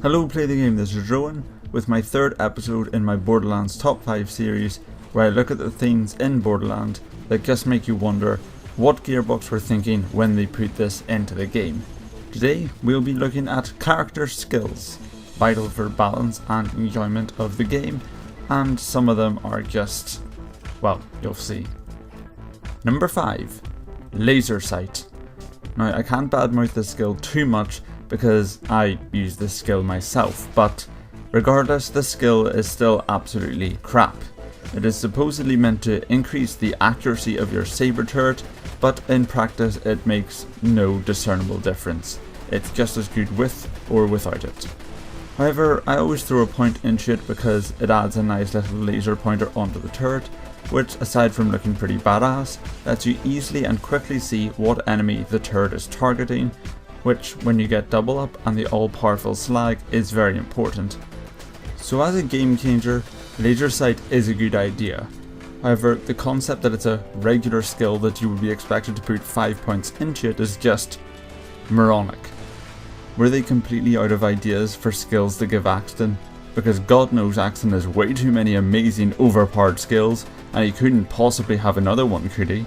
Hello Play the Game, this is Rowan with my third episode in my Borderlands Top 5 series, where I look at the things in Borderlands that just make you wonder what Gearbox were thinking when they put this into the game. Today we'll be looking at character skills, vital for balance and enjoyment of the game, and some of them are just, well, you'll see. Number 5. Laser Sight. Now I can't badmouth this skill too much because I use this skill myself, but regardless, this skill is still absolutely crap. It is supposedly meant to increase the accuracy of your saber turret, but in practice it makes no discernible difference. It's just as good with or without it. However, I always throw a point into it because it adds a nice little laser pointer onto the turret, which aside from looking pretty badass, lets you easily and quickly see what enemy the turret is targeting, which when you get double up and the all powerful slag is very important. So as a game changer, laser sight is a good idea. However, the concept that it's a regular skill that you would be expected to put 5 points into it is just moronic. Were they completely out of ideas for skills to give Axton? Because God knows Axton has way too many amazing overpowered skills and he couldn't possibly have another one, could he?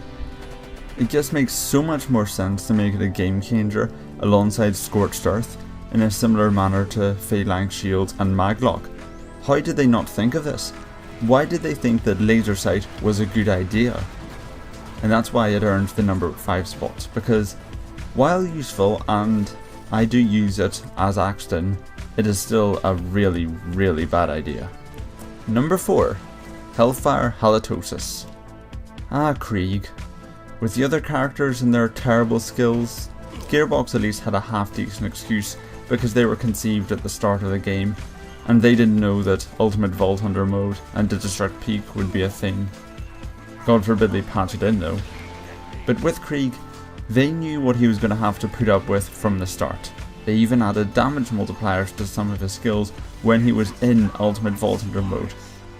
It just makes so much more sense to make it a game changer alongside Scorched Earth in a similar manner to Phalanx Shields and Maglock. How did they not think of this? Why did they think that laser sight was a good idea? And that's why it earned the number 5 spot, because while useful, and I do use it as Axton, it is still a really bad idea. Number 4. Hellfire Halitosis. Krieg. With the other characters and their terrible skills, Gearbox at least had a half decent excuse because they were conceived at the start of the game, and they didn't know that Ultimate Vault Hunter mode and Destruct Peak would be a thing. God forbid they patch it in though. But with Krieg, they knew what he was going to have to put up with from the start. They even added damage multipliers to some of his skills when he was in Ultimate Vault Hunter mode,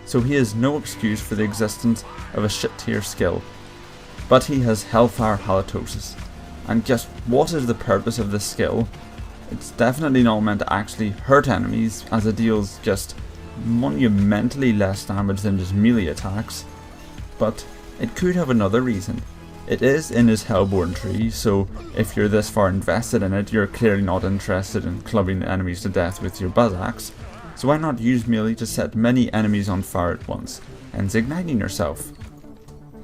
so he has no excuse for the existence of a shit tier skill. But he has Hellfire Halitosis. And just what is the purpose of this skill? It's definitely not meant to actually hurt enemies, as it deals just monumentally less damage than just melee attacks. But it could have another reason. It is in his Hellborn tree, so if you're this far invested in it, you're clearly not interested in clubbing the enemies to death with your buzz axe. So why not use melee to set many enemies on fire at once, hence igniting yourself?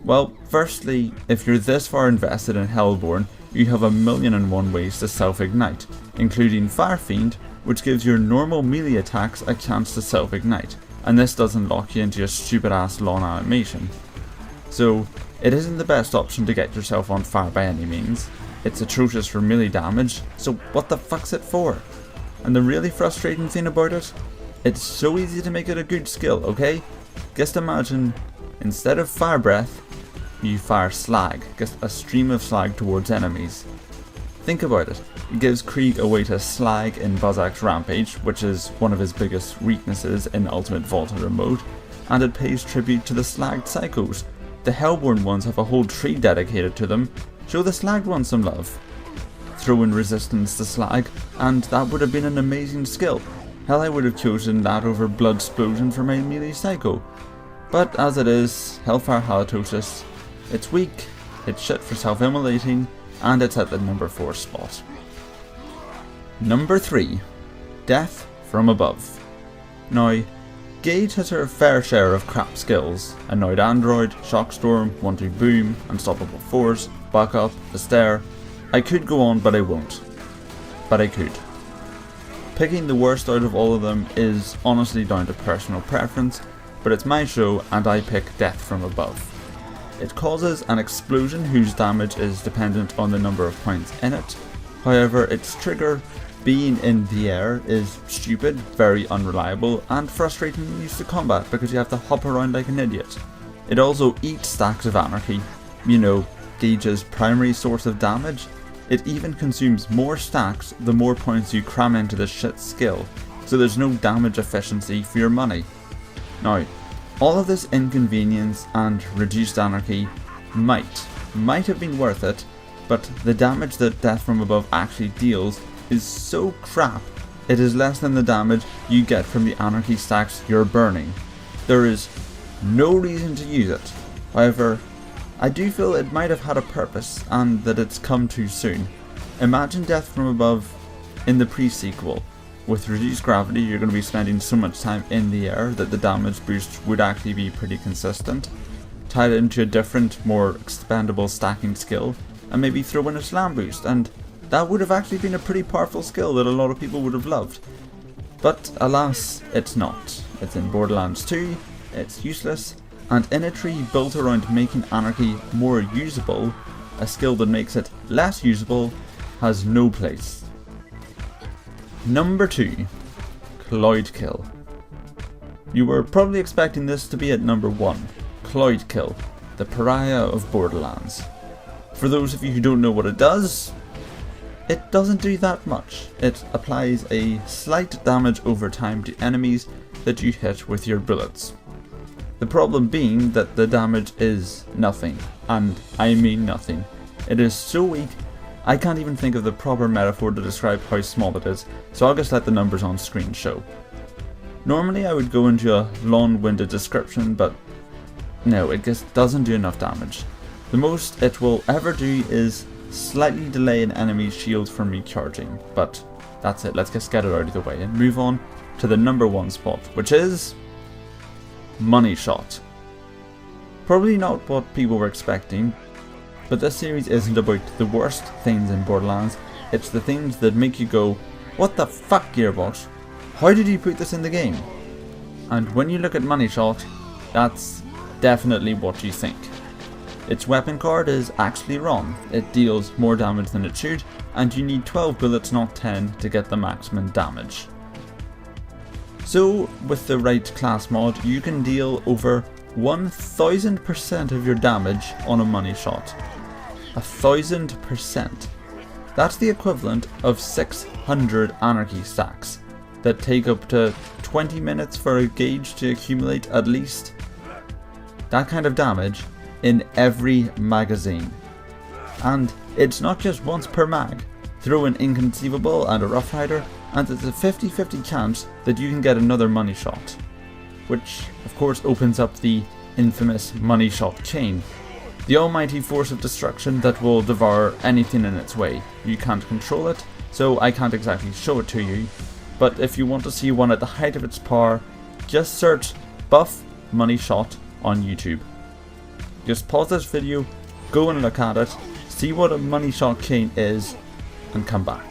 Well, firstly, if you're this far invested in Hellborn, you have 1,000,001 ways to self-ignite, including Fire Fiend, which gives your normal melee attacks a chance to self-ignite, and this doesn't lock you into a stupid ass long animation. So, it isn't the best option to get yourself on fire by any means. It's atrocious for melee damage, so what the fuck's it for? And the really frustrating thing about it? It's so easy to make it a good skill, okay? Just imagine, instead of Fire Breath, you fire slag, just a stream of slag towards enemies. Think about it, it gives Krieg a way to slag in Buzzax Rampage, which is one of his biggest weaknesses in Ultimate Vault Hunter mode, and it pays tribute to the slagged psychos. The Hellborn ones have a whole tree dedicated to them, show the slagged ones some love. Throw in resistance to slag, and that would have been an amazing skill. Hell, I would have chosen that over Blood Explosion for my melee psycho. But as it is, Hellfire Halitosis, it's weak, it's shit for self-immolating, and it's at the number 4 spot. Number 3. Death from Above. Now, Gage has her fair share of crap skills: Annoyed Android, Shockstorm, 1-2 Boom, Unstoppable Force, Backup, the Stare. I could go on, but I won't. But I could. Picking the worst out of all of them is honestly down to personal preference, but it's my show and I pick Death from Above. It causes an explosion whose damage is dependent on the number of points in it. However, its trigger, being in the air, is stupid, very unreliable, and frustrating in use to combat because you have to hop around like an idiot. It also eats stacks of anarchy, you know, Gage's primary source of damage. It even consumes more stacks the more points you cram into this shit skill, so there's no damage efficiency for your money. Now, all of this inconvenience and reduced anarchy might have been worth it, but the damage that Death from Above actually deals is so crap it is less than the damage you get from the anarchy stacks you're burning. There is no reason to use it. However, I do feel it might have had a purpose and that it's come too soon. Imagine Death from Above in the pre-sequel. With reduced gravity, you're going to be spending so much time in the air that the damage boost would actually be pretty consistent. Tie it into a different, more expandable stacking skill, and maybe throw in a slam boost, and that would have actually been a pretty powerful skill that a lot of people would have loved. But alas, it's not. It's in Borderlands 2, it's useless, and in a tree built around making anarchy more usable, a skill that makes it less usable has no place. Number 2. Cloyd Kill. You were probably expecting this to be at number 1. Cloyd Kill, the pariah of Borderlands. For those of you who don't know what it does, it doesn't do that much. It applies a slight damage over time to enemies that you hit with your bullets. The problem being that the damage is nothing, and I mean nothing. It is so weak, I can't even think of the proper metaphor to describe how small it is, so I'll just let the numbers on screen show. Normally I would go into a long-winded description, but no, it just doesn't do enough damage. The most it will ever do is slightly delay an enemy's shield from recharging, but that's it. Let's just get it out of the way and move on to the number 1 spot, which is Money Shot. Probably not what people were expecting, but this series isn't about the worst things in Borderlands, it's the things that make you go, what the fuck, Gearbox? How did you put this in the game? And when you look at Money Shot, that's definitely what you think. Its weapon card is actually wrong. It deals more damage than it should, and you need 12 bullets, not 10, to get the maximum damage. So, with the right class mod, you can deal over 1000% of your damage on a Money Shot. 1000%. That's the equivalent of 600 anarchy stacks that take up to 20 minutes for a gauge to accumulate at least. That kind of damage in every magazine. And it's not just once per mag. Throw in Inconceivable and a Rough Rider, and it's a 50-50 chance that you can get another Money Shot. Which, of course, opens up the infamous Money Shot chain. The almighty force of destruction that will devour anything in its way. You can't control it, so I can't exactly show it to you, but if you want to see one at the height of its power, just search Buff Money Shot on YouTube. Just pause this video, go and look at it, see what a Money Shot chain is, and come back.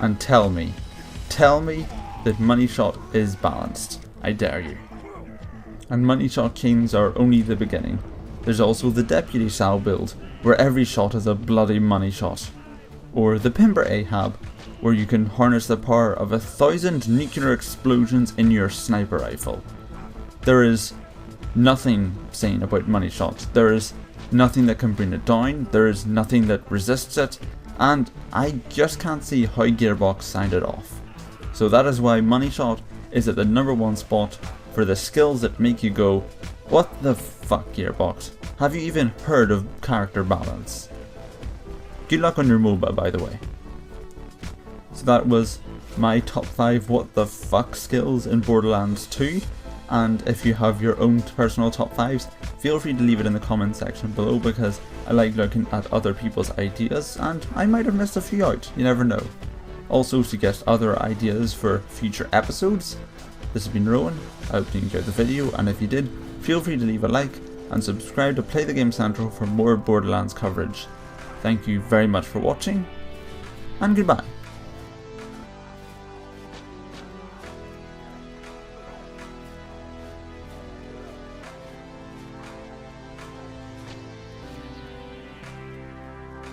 And tell me that Money Shot is balanced. I dare you. And Money Shot chains are only the beginning. There's also the Deputy Sal build, where every shot is a bloody Money Shot. Or the Pimper Ahab, where you can harness the power of 1,000 nuclear explosions in your sniper rifle. There is nothing sane about Money Shot. There is nothing that can bring it down, there is nothing that resists it, and I just can't see how Gearbox signed it off. So that is why Money Shot is at the number 1 spot for the skills that make you go, what the fuck, Gearbox? Have you even heard of character balance? Good luck on your MOBA, by the way. So that was my top 5 what the fuck skills in Borderlands 2. And if you have your own personal top 5s, feel free to leave it in the comment section below, because I like looking at other people's ideas and I might have missed a few out, you never know. Also suggest other ideas for future episodes. This has been Rowan, I hope you enjoyed the video, and if you did, feel free to leave a like and subscribe to Play the Game Central for more Borderlands coverage. Thank you very much for watching, and goodbye.